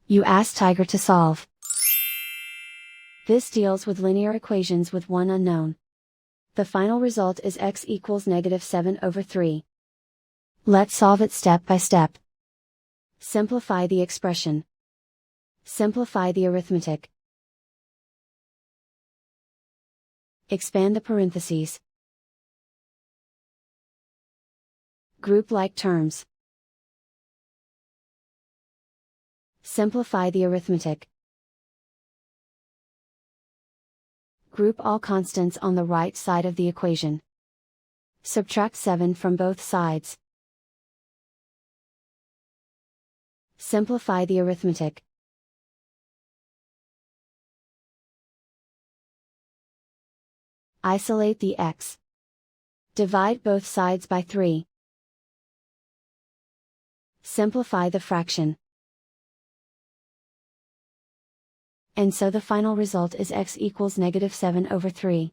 You ask Tiger to solve. This deals with linear equations with one unknown. The final result is x equals -7/3. Let's solve it step by step. Simplify the expression. Simplify the arithmetic. Expand the parentheses. Group like terms. Simplify the arithmetic. Group all constants on the right side of the equation. Subtract 7 from both sides. Simplify the arithmetic. Isolate the x. Divide both sides by 3. Simplify the fraction. And so the final result is x equals -7/3.